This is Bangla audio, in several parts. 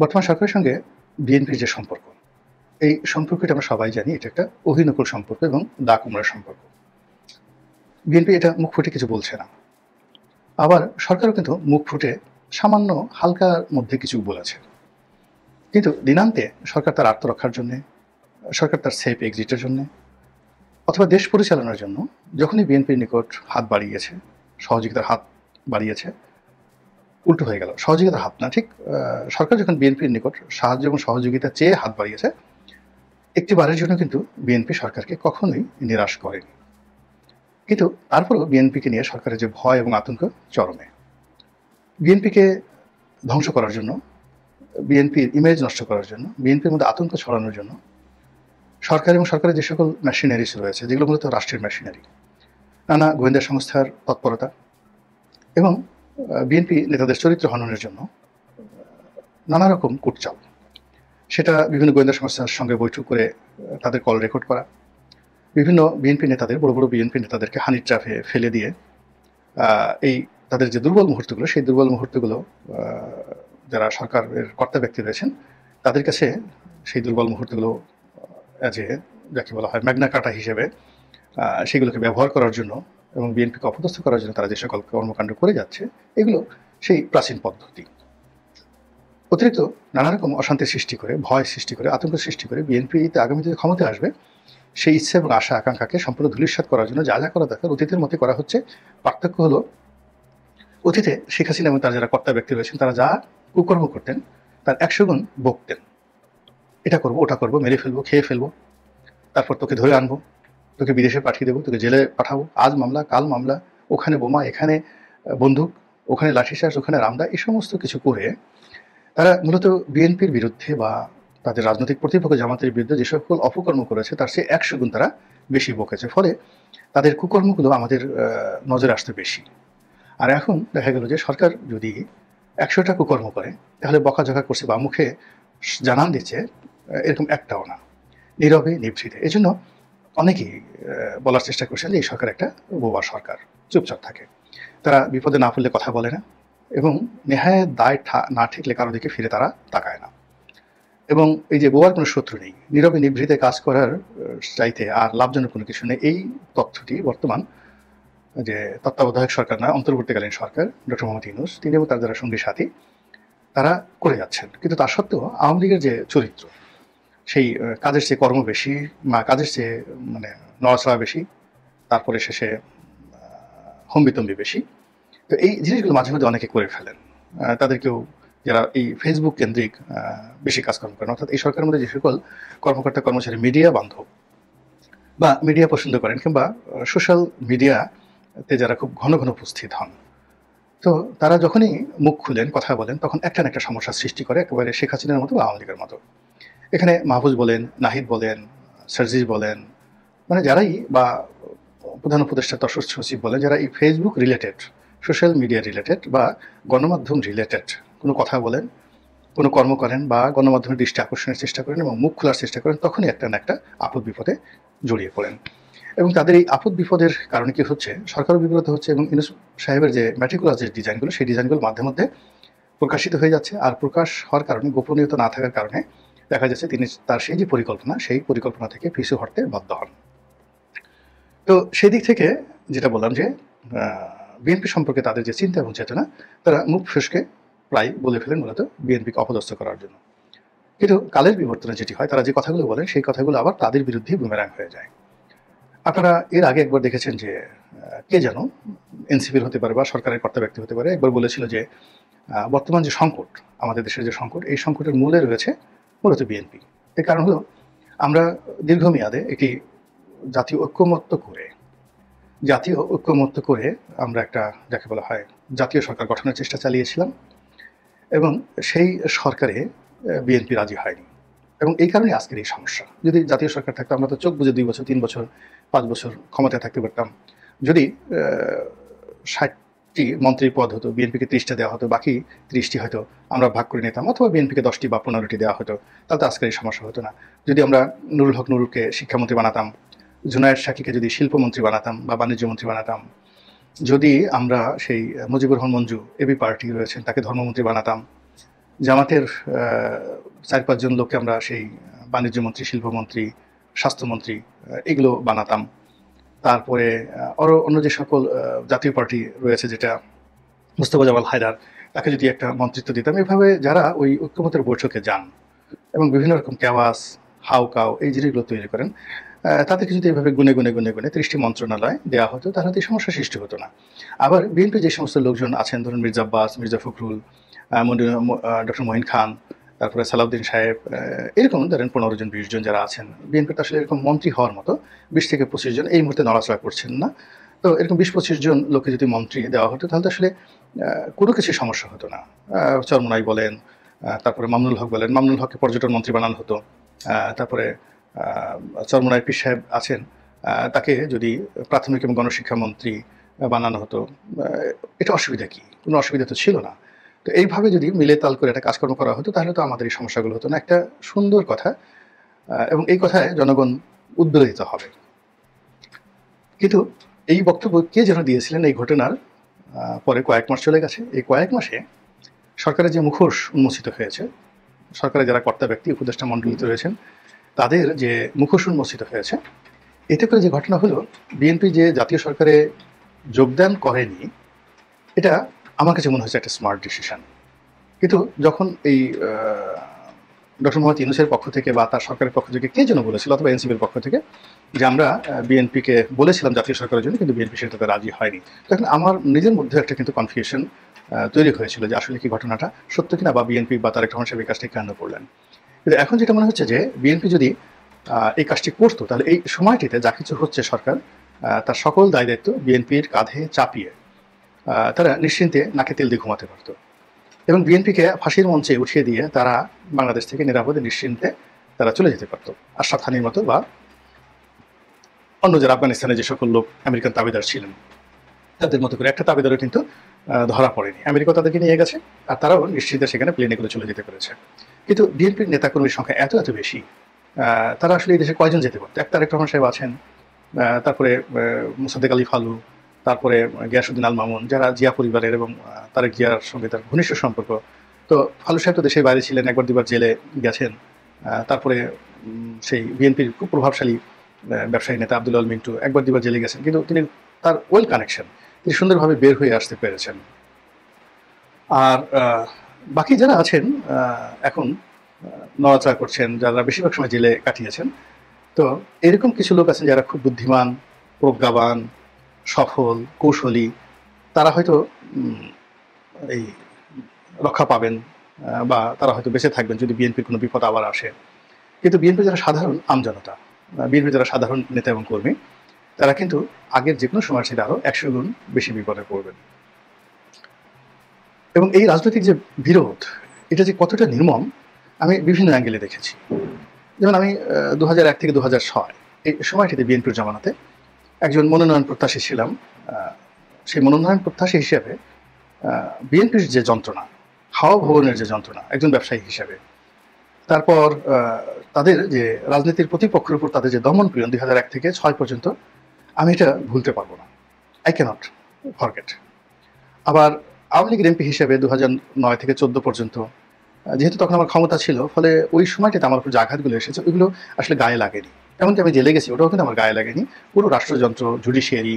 বর্তমান সরকারের সঙ্গে বিএনপির যে সম্পর্ক, এই সম্পর্কটা আমরা সবাই জানি এটা একটা অহিনকল সম্পর্ক এবং দা কুমড়ার সম্পর্ক। বিএনপি এটা মুখ ফুটে কিছু বলছে না, আবার সরকারও কিন্তু মুখ ফুটে সামান্য হালকার মধ্যে কিছু বলেছে। কিন্তু দিনান্তে সরকার তার আত্মরক্ষার জন্যে, সরকার তার সেফ এক্সিটের জন্যে অথবা দেশ পরিচালনার জন্য যখনই বিএনপির নিকট হাত বাড়িয়েছে, সহযোগিতার হাত বাড়িয়েছে, উল্টো হয়ে গেল। সহযোগিতার হাত না, ঠিক সরকার যখন বিএনপির নিকট সাহায্য এবং সহযোগিতা চেয়ে হাত বাড়িয়েছে, একটি বারের জন্য কিন্তু বিএনপি সরকারকে কখনোই নিরাশ করেনি। কিন্তু তারপরেও বিএনপিকে নিয়ে সরকারের যে ভয় এবং আতঙ্ক চরমে। বিএনপিকে ধ্বংস করার জন্য, বিএনপির ইমেজ নষ্ট করার জন্য, বিএনপির মধ্যে আতঙ্ক ছড়ানোর জন্য সরকার এবং সরকারের যে সকল মেশিনারিজ রয়েছে, যেগুলো মূলত রাষ্ট্রের মেশিনারি, নানা গোয়েন্দা সংস্থার তৎপরতা এবং বিএনপি নেতাদের চরিত্র হননের জন্য নানা রকম কুটচাল, সেটা বিভিন্ন গোয়েন্দা সংস্থার সঙ্গে বৈঠক করে তাদের কল রেকর্ড করা, বিভিন্ন বিএনপি নেতাদের, বড় বড় বিএনপি নেতাদেরকে হানির ট্র্যাপে ফেলে দিয়ে এই তাদের যে দুর্বল মুহূর্তগুলো, সেই দুর্বল মুহূর্তগুলো যারা সরকারের কর্তা ব্যক্তি রয়েছেন তাদের কাছে সেই দুর্বল মুহূর্তগুলো যে যাকে বলা হয় ম্যাগনা কাটা হিসেবে সেগুলোকে ব্যবহার করার জন্য এবং বিএনপিকে অপদস্থ করার জন্য তারা যে সকল কর্মকাণ্ড করে যাচ্ছে, এগুলো সেই প্রাচীন পদ্ধতি। অতিরিক্ত নানা রকম অশান্তির সৃষ্টি করে, ভয় সৃষ্টি করে, আতঙ্ক সৃষ্টি করে বিএনপিতে আগামীতে ক্ষমতায় আসবে সেই ইচ্ছে এবং আশা আকাঙ্ক্ষাকে সম্পূর্ণ ধূলিসাৎ করার জন্য যা যা করা দরকার অতীতের মধ্যে করা হচ্ছে। পার্থক্য হলো, অতীতে শেখ হাসিনা এবং তার যারা কর্তা ব্যক্তি রয়েছেন তারা যা কুকর্ম করতেন তার 100 গুণ বকতেন। এটা করবো, ওটা করবো, মেরে ফেলবো, খেয়ে ফেলবো, তারপর তোকে ধরে আনবো, তোকে বিদেশে পাঠিয়ে দেবো, তোকে জেলে পাঠাবো, আজ মামলা কাল মামলা, ওখানে বোমা, এখানে বন্দুক, ওখানে লাঠিচার্জ, ওখানে রামদা, এই সমস্ত কিছু করে তারা মূলত বিএনপির বিরুদ্ধে বা তাদের রাজনৈতিক প্রতিপক্ষ জামাতের বিরুদ্ধে যে সকল অপকর্ম করেছে তার চেয়ে 100 গুণ তারা বেশি বকেছে। ফলে তাদের কুকর্মগুলো আমাদের নজরে আসতে বেশি। আর এখন দেখা গেল যে সরকার যদি 100টা কুকর্ম করে তাহলে বকাঝকা করছে বা মুখে জানান দিচ্ছে, এরকম একটাও না, নীরবে নিভৃতে। এই জন্য অনেকেই বলার চেষ্টা করছেন যে এই সরকার একটা বোবা সরকার, চুপচাপ থাকে, তারা বিপদে না পড়লে কথা বলে না এবং নেহায় দায় না ঠেকলে কারো দিকে ফিরে তারা তাকায় না। এবং এই যে বোবার কোনো শত্রু নেই, নীরবে নিভৃতে কাজ করার চাইতে আর লাভজনক কোনো কিছু নেই, এই তথ্যটি বর্তমান যে তত্ত্বাবধায়ক সরকার না, অন্তর্বর্তীকালীন সরকার ডক্টর মোহাম্মদ ইউনূস, তিনি এবং তার যারা সঙ্গী সাথী তারা করে যাচ্ছেন। কিন্তু তা সত্ত্বেও আওয়ামী লীগের যে চরিত্র, সেই কাজের চেয়ে কর্ম বেশি, কাজের চেয়ে নড়াচড়া বেশি, তারপরে শেষে হম্বিতম্বি বেশি। তো এই জিনিসগুলো মাঝে মধ্যে অনেকে করে ফেলেন। তাদেরকেও যারা এই ফেসবুক কেন্দ্রিক বেশি কাজকর্ম করেন, অর্থাৎ এই সরকারের মধ্যে যে সকল কর্মকর্তা কর্মচারী মিডিয়া বান্ধব বা মিডিয়া পছন্দ করেন কিংবা সোশ্যাল মিডিয়াতে যারা খুব ঘন ঘন উপস্থিত হন, তো তারা যখনই মুখ খুলেন, কথা বলেন, তখন একটা না একটা সমস্যার সৃষ্টি করে, একেবারে শেখ হাসিনার মতো বা আওয়ামী লীগের মতো। এখানে মাহফুজ বলেন, নাহিদ বলেন, সার্জিস বলেন, যারাই বা প্রধান উপদেষ্টা তশর সচিব বলেন, যারা এই Facebook related, social media related বা গণমাধ্যম রিলেটেড কোনো কথা বলেন, কোনো কর্ম করেন বা গণমাধ্যমের দৃষ্টি আকর্ষণের চেষ্টা করেন এবং মুখ খোলার চেষ্টা করেন, তখনই একটা না একটা আপদ বিপদে জড়িয়ে পড়েন। এবং তাদের এই আপদ বিপদের কারণে কি হচ্ছে, সরকারও বিব্রত হচ্ছে এবং ইউনূস সাহেবের যে ম্যাট্রিকুলার যে ডিজাইনগুলো, সেই ডিজাইনগুলো মাঝে মধ্যে প্রকাশিত হয়ে যাচ্ছে। আর প্রকাশ হওয়ার কারণে, গোপনীয়তা না থাকার কারণে দেখা যাচ্ছে তিনি তার সেই যে পরিকল্পনা, সেই পরিকল্পনা থেকে পিছু হটতে বাধ্য হন। তো সেই দিক থেকে যেটা বললাম যে বিএনপি সম্পর্কে তাদের যে চিন্তা এবং চেতনা, তারা মুখ ফসকে প্রায় বলে ফেলেন মূলত বিএনপিকে অপদস্থ করার জন্য। কিন্তু কালের বিবর্তনে যেটি হয়, তারা যে কথাগুলো বলেন সেই কথাগুলো আবার তাদের বিরুদ্ধেই বুমেরাং হয়ে যায়। আপনারা এর আগে একবার দেখেছেন যে কে যেন এনসিপির হতে পারে বা সরকারের কর্তা ব্যক্তি হতে পারে, একবার বলেছিল যে বর্তমান যে সংকট, আমাদের দেশের যে সংকট, এই সংকটের মূলে রয়েছে মূলত বিএনপি। এর কারণ হলো আমরা দীর্ঘমেয়াদে একটি জাতীয় ঐক্যমত্য করে আমরা একটা যাকে বলা হয় জাতীয় সরকার গঠনের চেষ্টা চালিয়েছিলাম এবং সেই সরকারে বিএনপি রাজি হয়নি এবং এই কারণে আজকের এই সমস্যা। যদি জাতীয় সরকার থাকতো আমরা তো চোখ বুঝে 2 বছর, 3 বছর, 5 বছর ক্ষমতায় থাকতে পারতাম। যদি 60টি মন্ত্রীর পদ হতো, বিএনপিকে 30টা দেওয়া হতো, বাকি 30টি হয়তো আমরা ভাগ করে নিতাম, অথবা বিএনপিকে 10টি বা 15টি দেওয়া হতো, তাহলে তো আজকের এই সমস্যা হতো না। যদি আমরা নুরুল হক নুরুলকে শিক্ষামন্ত্রী বানাতাম, জুনায়েদ সাকিকে যদি শিল্পমন্ত্রী বানাতাম বা বাণিজ্য মন্ত্রী বানাতাম, যদি আমরা সেই মুজিবুর রহমান মঞ্জু এবি পার্টি রয়েছেন তাকে ধর্মমন্ত্রী বানাতাম, জামাতের ৪-৫ জন লোককে আমরা সেই বাণিজ্যমন্ত্রী, শিল্পমন্ত্রী, স্বাস্থ্যমন্ত্রী এগুলো বানাতাম। তারপরে আরও অন্য যে সকল জাতীয় পার্টি রয়েছে, যেটা মোস্তফা জামাল হায়দার, তাকে যদি একটা মন্ত্রিত্ব দিতাম। এভাবে যারা ওই ঐক্যমত্যের বৈঠকে যান এবং বিভিন্ন রকম ক্যাওয়াস, হাউকাউ এই জিনিসগুলো তৈরি করেন, তাদেরকে যদি এভাবে গুনে ৩০টি মন্ত্রণালয় দেওয়া হতো, তাহলে তো এই সমস্যা সৃষ্টি হতো না। আবার বিএনপি যে সমস্ত লোকজন আছেন, ধরুন মির্জা আব্বাস, মির্জা ফখরুল, ডক্টর মঈন খান, তারপরে সালাউদ্দিন সাহেব, এরকম ধরেন ১৫ জন ২০ জন যারা আছেন, বিএনপিতে আসলে এরকম মন্ত্রী হওয়ার মতো ২০ থেকে ২৫ জন এই মুহূর্তে নড়াচড়া করছেন না। তো এরকম ২০-২৫ জন লোককে যদি মন্ত্রী দেওয়া হতো, তাহলে আসলে কোনো কিছু সমস্যা হতো না। চরমোনাই বলেন, তারপরে মামুনুল হক বলেন, মামুনুল হককে পর্যটন মন্ত্রী বানানো হতো। তারপরে চরমোনাই পীর সাহেব আছেন, তাকে যদি প্রাথমিক এবং গণশিক্ষা মন্ত্রী বানানো হতো, এটা অসুবিধা কি? কোনো অসুবিধা তো ছিল না। তো এইভাবে যদি মিলে তাল করে একটা কাজকর্ম করা হতো, তাহলে তো আমাদের এই সমস্যাগুলো হতো না। একটা সুন্দর কথা, এবং এই কথায় জনগণ উদ্বেলিত হবে। কিন্তু এই বক্তব্য কে যেন দিয়েছিলেন এই ঘটনার পরে কয়েক মাস চলে গেছে। এই কয়েক মাসে সরকারের যে মুখোশ উন্মোচিত হয়েছে, সরকারের যারা কর্তা ব্যক্তি, উপদেষ্টা মণ্ডলীতে রয়েছেন, তাদের যে মুখোশ উন্মোচিত হয়েছে, এতে করে যে ঘটনা হলো, বিএনপি যে জাতীয় সরকারে যোগদান করেনি, এটা আমার কাছে মনে হয়েছে একটা স্মার্ট ডিসিশন। কিন্তু যখন এই ডক্টর মোহাম্মদ ইউনূসের পক্ষ থেকে বা তার সরকারের পক্ষ থেকে কে যেন বলেছিল, অথবা এনসিপির পক্ষ থেকে, যে আমরা বিএনপিকে বলেছিলাম জাতীয় সরকারের জন্য, কিন্তু বিএনপি সেটাতে রাজি হয়নি। তখন আমার নিজের মধ্যে একটা কিন্তু কনফিউশন তৈরি হয়েছিল যে আসলে কি ঘটনাটা সত্য কিনা, বা বিএনপি বা তারেক রহমান সাহেব এই কাজটি কেন করলেন। কিন্তু এখন যেটা মনে হচ্ছে যে বিএনপি যদি এই কাজটি করতো, তাহলে এই সময়টিতে যা কিছু হচ্ছে সরকার তার সকল দায় দায়িত্ব বিএনপির কাঁধে চাপিয়ে তারা নিশ্চিন্তে নাকে তেল দিয়ে ঘুমাতে পারত, এবং বিএনপিকে ফাঁসির মঞ্চে উঠিয়ে দিয়ে তারা বাংলাদেশ থেকে নিরাপদে নিশ্চিন্তে তারা চলে যেতে পারত। আশরাফ খানির মতো বা অন্য যারা আফগানিস্তানে যে সকল লোক আমেরিকান তাবেদার ছিলেন, তাদের মতো করে একটা তাবেদারও কিন্তু ধরা পড়েনি। আমেরিকা তাদেরকে নিয়ে গেছে, আর তারাও নিশ্চিন্তে সেখানে প্লেনে করে চলে যেতে পেরেছে। কিন্তু বিএনপির নেতাকর্মীর সংখ্যা এত এত বেশি, তারা আসলে এই দেশে কয়জন যেতে পারত? তারেক রহমান সাহেব আছেন, তারপরে মোসাদ্দেক আলী ফালু, তারপরে গিয়াসউদ্দিন আল মামুন, যারা জিয়া পরিবারের এবং তারেক জিয়ার সঙ্গে তার ঘনিষ্ঠ সম্পর্ক। তো ফালু সাহেব তো দেশের বাইরে ছিলেন, একবার দুবার জেলে গেছেন। তারপরে সেই বিএনপির খুব প্রভাবশালী ব্যবসায়ী নেতা আব্দুল আল মিন্টু একবার দুবার জেলে গেছেন, কিন্তু তিনি তার ওয়েল কানেকশন, তিনি সুন্দরভাবে বের হয়ে আসতে পেরেছেন। আর বাকি যারা আছেন এখন নড়াচড়া করছেন, যারা বেশিরভাগ সময় জেলে কাটিয়েছেন, তো এরকম কিছু লোক আছেন যারা খুব বুদ্ধিমান, প্রজ্ঞাবান, সফল, কৌশলী, তারা হয়তো এই রক্ষা পাবেন, বা তারা হয়তো বেঁচে থাকবেন যদি বিএনপির কোনো বিপদ আবার আসে। কিন্তু বিএনপি যারা সাধারণ আমজনতা, বিএনপি যারা সাধারণ নেতা এবং কর্মী, তারা কিন্তু আগের যে কোনো সময়ের সাথে আরও ১০০ গুণ বেশি বিপদে পড়বেন। এবং এই রাজনৈতিক যে বিরোধ, এটা যে কতটা নির্মম আমি বিভিন্ন অ্যাঙ্গেলে দেখেছি। যেমন আমি ২০০১ থেকে ২০০৬ এই সময়টিতে বিএনপির জমানাতে একজন মনোনয়ন প্রত্যাশী ছিলাম। সেই মনোনয়ন প্রত্যাশী হিসেবে বিএনপির যে যন্ত্রণা, হাওয়া ভবনের যে যন্ত্রণা একজন ব্যবসায়ী হিসেবে, তারপর তাদের যে রাজনীতির প্রতিপক্ষের উপর তাদের যে দমন পীড়ন ২০০১ থেকে ৬ পর্যন্ত, আমি এটা ভুলতে পারবো না। I can't forget. আবার আওয়ামী লীগের এমপি হিসেবে ২০০৯ থেকে ১৪ পর্যন্ত, যেহেতু তখন আমার ক্ষমতা ছিল, ফলে ওই সময়টাতে আমার উপর যে আঘাতগুলো এসেছে ওইগুলো আসলে গায়ে লাগেনি। এমনকি আমি জেলে গেছি, ওটাও কিন্তু আমার গায়ে লাগেনি। পুরো রাষ্ট্রযন্ত্র, জুডিশিয়ারি,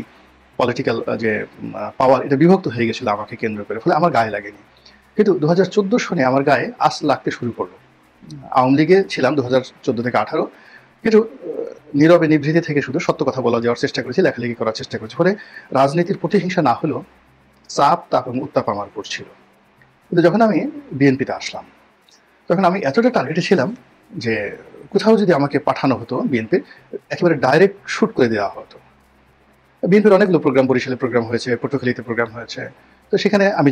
পলিটিক্যাল যে পাওয়ার, এটা বিভক্ত হয়ে গেছিলো আমাকে কেন্দ্র করে, ফলে আমার গায়ে লাগেনি। কিন্তু ২০১৪ সনে আমার গায়ে আঁচ লাগতে শুরু করলো। আওয়ামী লীগে ছিলাম ২০১৪ থেকে ১৮, কিন্তু নীরবে নিভৃতি থেকে শুধু সত্য কথা বলা যাওয়ার চেষ্টা করেছি, লেখালেখি করার চেষ্টা করেছি। ফলে রাজনীতির প্রতিহিংসা না হলেও চাপ, তাপ এবং উত্তাপ আমার উপর ছিল। কিন্তু যখন আমি বিএনপিতে আসলাম, তখন আমি এতটা টার্গেটে ছিলাম যে কোথাও যদি আমাকে পাঠানো হতো বিএনপির, একেবারে ডাইরেক্ট শ্যুট করে দেওয়া হতো। বিএনপির অনেকগুলো প্রোগ্রাম, বরিশালের প্রোগ্রাম হয়েছে, পটুয়াখালীতে প্রোগ্রাম হয়েছে, তো সেখানে আমি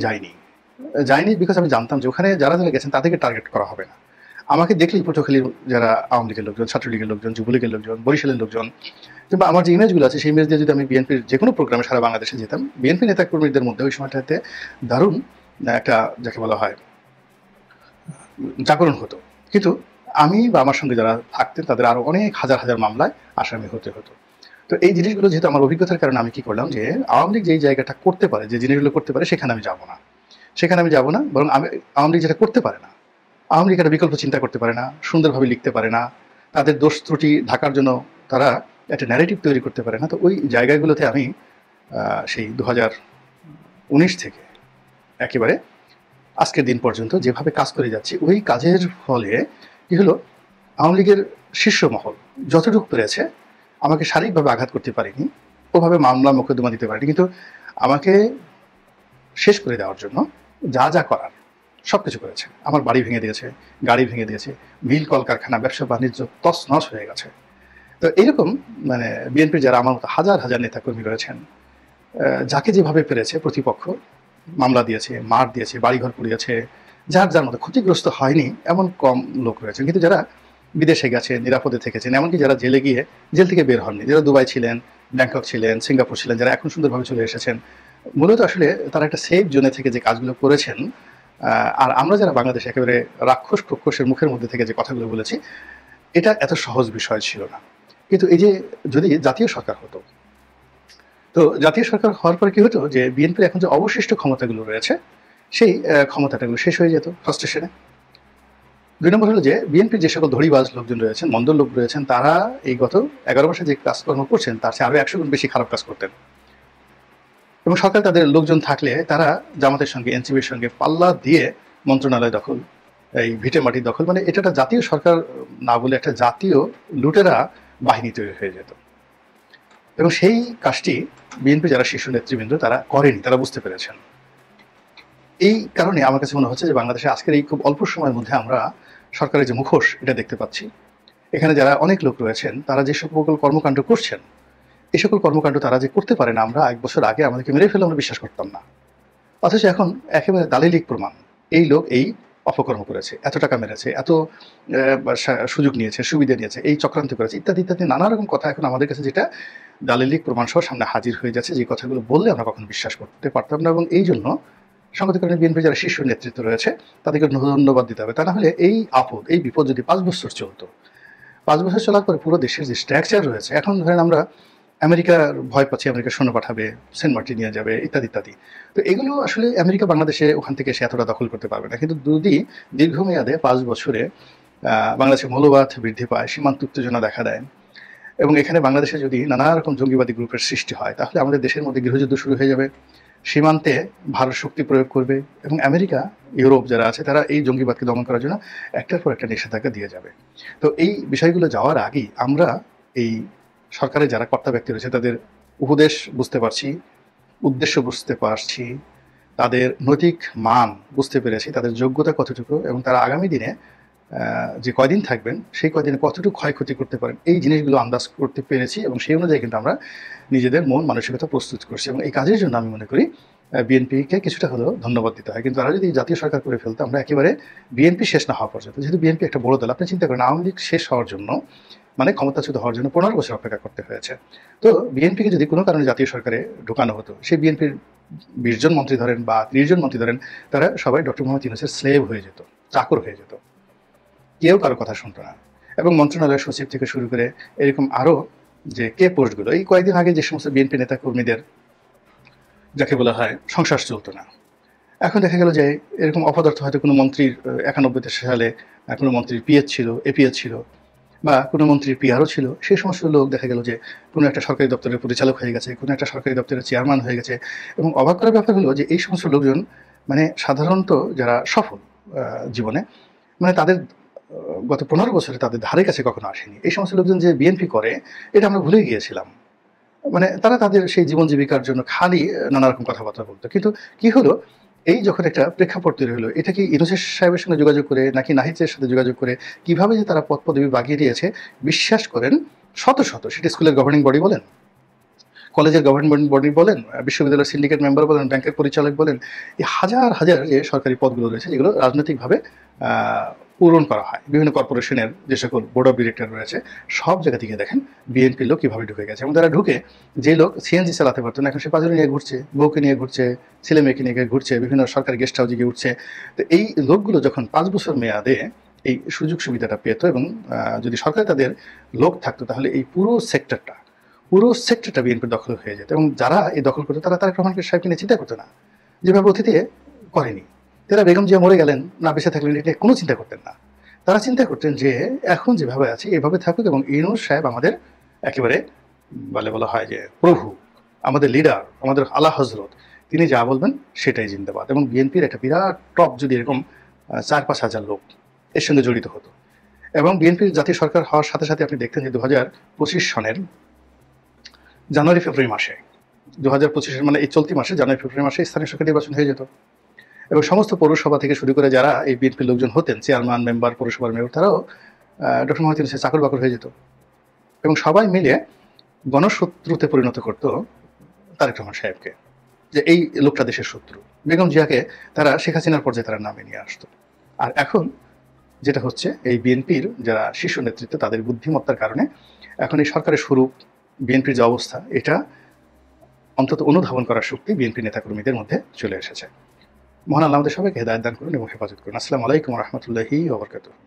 যাইনি বিকজ আমি জানতাম যে ওখানে যারা যারা গেছেন তাদেরকে টার্গেট করা হবে না। আমাকে দেখলেই পটুয়াখালীর যারা আওয়ামী লীগের লোকজন, ছাত্রলীগের লোকজন, যুবলীগের লোকজন, বরিশালের লোকজন, কিংবা আমার যে ইমেজগুলো আছে সেই ইমেজ দিয়ে যদি আমি বিএনপির যে কোনো প্রোগ্রামে সারা বাংলাদেশে যেতাম, বিএনপি নেতাকর্মীদের মধ্যে ওই সময়টাতে দারুণ একটা, যাকে বলা হয়, জাগরণ হতো। কিন্তু আমি বা আমার সঙ্গে যারা থাকতেন তাদের আরও অনেক হাজার হাজার মামলায় আসামি হতে হতো। তো এই জিনিসগুলো যেহেতু আমার অভিজ্ঞতার কারণে আমি কি করলাম, যে আওয়ামী লীগ যেই জায়গাটা করতে পারে, যে জিনিসগুলো করতে পারে, সেখানে আমি যাব না, বরং আমি আওয়ামী লীগ যেটা করতে পারে না আওয়ামী লীগ একটা বিকল্প চিন্তা করতে পারে না, সুন্দরভাবে লিখতে পারে না, তাদের দোষ ত্রুটি ঢাকার জন্য তারা একটা ন্যারেটিভ তৈরি করতে পারে না। তো ওই জায়গাগুলোতে আমি সেই 2019 থেকে একেবারে আজকের দিন পর্যন্ত যেভাবে কাজ করে যাচ্ছি, ওই কাজের ফলে কি হলো, আওয়ামী লীগের শীর্ষ মহল যতটুকু পেরেছে আমাকে শারীরিকভাবে আঘাত করতে পারেনি, ওভাবে মামলা মোকদ্দমা দিতে পারেনি, কিন্তু আমাকে শেষ করে দেওয়ার জন্য যা যা করার সব কিছু করেছে। আমার বাড়ি ভেঙে দিয়েছে, গাড়ি ভেঙে দিয়েছে, মিল কলকারখানা ব্যবসা বাণিজ্য তছনছ হয়ে গেছে। তো এইরকম মানে বিএনপির যারা আমার মতো হাজার হাজার নেতাকর্মী রয়েছেন, যাকে যেভাবে পেরেছে প্রতিপক্ষ মামলা দিয়েছে, মার দিয়েছে, বাড়িঘর পুড়িয়েছে, যার যার মতো ক্ষতিগ্রস্ত হয়নি এমন কম লোক রয়েছে। কিন্তু যারা বিদেশে গেছে, নিরাপদে থেকেছেন, এমনকি যারা জেলে গিয়ে জেল থেকে বের হননি, যারা দুবাই ছিলেন, ব্যাংকক ছিলেন, সিঙ্গাপুর ছিলেন, যারা এখন সুন্দরভাবে চলে এসেছেন, মূলত আসলে তারা একটা সেফ জোনে থেকে যে কাজগুলো করেছেন। আর আমরা যারা বাংলাদেশে একেবারে রাক্ষস খক্ষসের মুখের মধ্যে থেকে যে কথাগুলো বলেছি, এটা এত সহজ বিষয় ছিল না। কিন্তু এই যে যদি জাতীয় সরকার হতো, তো জাতীয় সরকার হওয়ার পরে কি হতো, যে বিএনপির এখন যে অবশিষ্ট ক্ষমতাগুলো রয়েছে সেই ক্ষমতাটাগুলো শেষ হয়ে যেত ফ্রাস্ট্রেশনে। 2 নম্বর হলো যে বিএনপির যে সকল ধড়িবাজ লোকজন রয়েছেন, মন্দ লোক রয়েছেন, তারা এই গত 11 মাসে যে কাজকর্ম করছেন তার চেয়ে আরও 100 গুণ বেশি খারাপ কাজ করতেন। এবং সরকার তাদের লোকজন থাকলে তারা জামাতের সঙ্গে, এনসিপির সঙ্গে পাল্লা দিয়ে মন্ত্রণালয় দখল, এই ভিটে মাটি দখল, মানে এটা একটা জাতীয় সরকার না বলে একটা জাতীয় লুটেরা বাহিনী তৈরি হয়ে যেত। এবং সেই কাজটি বিএনপি যারা শীর্ষ নেতৃবৃন্দ তারা করেনি, তারা বুঝতে পেরেছেন। এই কারণে আমার কাছে মনে হচ্ছে যে বাংলাদেশে আজকের এই খুব অল্প সময়ের মধ্যে আমরা সরকারের যে মুখোশ এটা দেখতে পাচ্ছি। এখানে যারা অনেক লোক রয়েছেন তারা যে সকল কর্মকাণ্ড করছেন, এই সকল কর্মকাণ্ড তারা যে করতে পারে না, আমরা 1 বছর আগে আমাদেরকে মেরে ফেলে আমরা বিশ্বাস করতাম না। অথচ এখন একেবারে দালিলিক প্রমাণ, এই লোক এই অপকর্ম করেছে, এত টাকা মেরেছে, এত সুযোগ নিয়েছে, সুবিধা নিয়েছে, এই চক্রান্ত করেছে, ইত্যাদি ইত্যাদি নানা রকম কথা এখন আমাদের কাছে যেটা দালিলিক প্রমাণ সহ সামনে হাজির হয়ে যাচ্ছে, যে কথাগুলো বললে আমরা কখনো বিশ্বাস করতে পারতাম না। এবং এই জন্য সংগত কারণে বিএনপি যারা শীর্ষ নেতৃত্ব রয়েছে তাদেরকে ধন্যবাদ দিতে হবে। তা না হলে এই আপদ, এই বিপদ যদি 5 বছর চলতো, 5 বছর চলার পরে পুরো দেশের যে স্ট্রাকচার রয়েছে, এখন ধরেন আমরা আমেরিকার ভয় পাচ্ছি, আমেরিকা সৈন্য পাঠাবে, সেন্ট মার্টিন নিয়ে যাবে, ইত্যাদি ইত্যাদি। তো এগুলো আসলে আমেরিকা বাংলাদেশে ওখান থেকে সে এতটা দখল করতে পারবে না। কিন্তু যদি দীর্ঘমেয়াদে 5 বছরে বাংলাদেশের মৌলবাদ বৃদ্ধি পায়, সীমান্ত উত্তেজনা দেখা দেয়, এবং এখানে বাংলাদেশে যদি নানা রকম জঙ্গিবাদী গ্রুপের সৃষ্টি হয়, তাহলে আমাদের দেশের মধ্যে গৃহযুদ্ধ শুরু হয়ে যাবে, সীমান্তে ভারত শক্তি প্রয়োগ করবে, এবং আমেরিকা, ইউরোপ যারা আছে তারা এই জঙ্গিবাদকে দমন করার জন্য একটার পর একটা নিষেধাজ্ঞা দিয়ে যাবে। তো এই বিষয়গুলো যাওয়ার আগেই আমরা এই সরকারের যারা কর্তা ব্যক্তি রয়েছে তাদের উপদেশ বুঝতে পারছি, উদ্দেশ্য বুঝতে পারছি, তাদের নৈতিক মান বুঝতে পেরেছি, তাদের যোগ্যতা কতটুকু, এবং তারা আগামী দিনে যে কয়দিন থাকবেন সেই কয়দিনে কতটুকু ক্ষয়ক্ষতি করতে পারেন, এই জিনিসগুলো আন্দাজ করতে পেরেছি। এবং সেই অনুযায়ী কিন্তু আমরা নিজেদের মন মানসিকতা প্রস্তুত করছি। এবং এই কাজের জন্য আমি মনে করি বিএনপিকে কিছুটা হলেও ধন্যবাদ দিতে হয়। কিন্তু তারা যদি জাতীয় সরকার করে ফেলতো, আমরা একেবারে বিএনপি শেষ না হওয়া পর্যন্ত, যেহেতু বিএনপি একটা বড় দল, আপনি চিন্তা করেন আওয়ামী লীগ শেষ হওয়ার জন্য, মানে ক্ষমতাচ্যুত হওয়ার জন্য 15 বছর অপেক্ষা করতে হয়েছে। তো বিএনপিকে যদি কোনো কারণে জাতীয় সরকারে ঢোকানো হতো, সেই বিএনপির 20 জন মন্ত্রী ধরেন বা 30 জন মন্ত্রী ধরেন, তারা সবাই ডক্টর মোহাম্মদ ইউনূসের স্লেভ হয়ে যেত, চাকর হয়ে যেত, কেউ কারো কথা শুনতো না। এবং মন্ত্রণালয়ের সচিব থেকে শুরু করে এরকম আরও যে কে পোস্টগুলো, এই কয়েকদিন আগে যে সমস্ত বিএনপি নেতা কর্মীদের যাকে বলা হয় সংশ্বাস চলতো না, এখন দেখা গেল যে এরকম অপদার্থ হয়তো কোনো মন্ত্রীর 91 সালে কোনো মন্ত্রীর পিএস ছিল, এপিএস ছিল, বা কোনো মন্ত্রীর পিআরও ছিল, সেই সমস্ত লোক দেখা গেল যে কোনো একটা সরকারি দপ্তরের পরিচালক হয়ে গেছে, কোনো একটা সরকারি দপ্তরের চেয়ারম্যান হয়ে গেছে। এবং অবাক করার ব্যাপার হলো যে এই সমস্ত লোকজন মানে সাধারণত যারা সফল জীবনে, মানে তাদের গত 15 বছরে তাদের ধারে কাছে কখনো আসেনি। এই সমস্ত লোকজন যে বিএনপি করে এটা আমরা ভুলে গিয়েছিলাম। মানে তারা তাদের সেই জীবন জীবিকার জন্য খালি নানা রকম কথাবার্তা বলতো। কিন্তু কি হলো, এই যখন একটা প্রেক্ষাপট তৈরি হলো, এটা কি ইউনূস সাহেবের সঙ্গে যোগাযোগ করে নাকি নাহিদের সাথে যোগাযোগ করে কিভাবে যে তারা পদ পদবি বাগিয়ে দিয়েছে, বিশ্বাস করেন শত শত, সেটা স্কুলের গভর্নিং বডি বলেন, কলেজের গভর্নমেন্ট বডি বলেন, বিশ্ববিদ্যালয়ের সিন্ডিকেট মেম্বার বলেন, ব্যাংকের পরিচালক বলেন, এই হাজার হাজার যে সরকারি পদগুলো রয়েছে যেগুলো রাজনৈতিকভাবে পূরণ করা হয়, বিভিন্ন কর্পোরেশনের যে সকল বোর্ড অফ ডিরেক্টর রয়েছে, সব জায়গা থেকে দেখেন বিএনপির লোক কীভাবে ঢুকে গেছে। এবং তারা ঢুকে, যে লোক সিএনজি চালাতে পারতো না, এখন সে পাঁচজনে নিয়ে ঘুরছে, বউকে নিয়ে ঘুরছে, ছেলে মেয়েকে নিয়ে ঘুরছে, বিভিন্ন সরকারি গেস্ট হাউসে গিয়ে উঠছে। তো এই লোকগুলো যখন 5 বছর মেয়াদে এই সুযোগ সুবিধাটা পেত, এবং যদি সরকার তাদের লোক থাকতো, তাহলে এই পুরো সেক্টরটা বিএনপির দখল হয়ে যেত। এবং যারা এই দখল করতো তারা তারেক রহমানকে সাহেবকে নিয়ে চিন্তা করতো না, যেভাবে অতীতে করেনি। তারা বেগম জিয়া মরে গেলেন না বেঁচে থাকলেন এটা কোনো চিন্তা করতেন না। তারা চিন্তা করতেন যে এখন যেভাবে আছে এভাবে থাকুক এবং ইউনূস সাহেব আমাদের একেবারে বলা হয় যে প্রভু, আমাদের লিডার, আমাদের আলা হজরত, তিনি যা বলবেন সেটাই জিন্দাবাদ। এবং বিএনপির একটা বিরাট টপ যদি এরকম 4-5 হাজার লোক এর সঙ্গে জড়িত হতো এবং বিএনপির জাতীয় সরকার হওয়ার সাথে সাথে আপনি দেখতেন যে 2025 সনের জানুয়ারি ফেব্রুয়ারি মাসে 2025 মানে এই চলতি মাসে জানুয়ারি ফেব্রুয়ারি মাসে স্থানীয় সরকার নির্বাচন হয়ে যেত এবং সমস্ত পৌরসভা থেকে শুরু করে যারা এই বিএনপির লোকজন হতেন, চেয়ারম্যান, মেম্বার, পৌরসভার মেয়র, তারাও ডক্টর মোহাম্মদ ইউনূসের চাকর বাকর হয়ে যেত এবং সবাই মিলে গণশত্রুতে পরিণত করত তারেক রহমান সাহেবকে, যে এই লোকটা দেশের শত্রু। বেগম জিয়াকে তারা শেখ হাসিনার পর্যায়ে তারা নামে নিয়ে আসতো। আর এখন যেটা হচ্ছে, এই বিএনপির যারা শীর্ষ নেতৃত্ব তাদের বুদ্ধিমত্তার কারণে এখন এই সরকারের স্বরূপ, বিএনপির যে অবস্থা, এটা অন্তত অনুধাবন করার শক্তি বিএনপি নেতাকর্মীদের মধ্যে চলে এসেছে। মহান আল্লাহ আমাদের সবাইকে হেদায়েত দান করুন এবং হেফাজত করুন। আসসালামু আলাইকুম ওয়া রাহমাতুল্লাহি ওয়া বারাকাতুহু।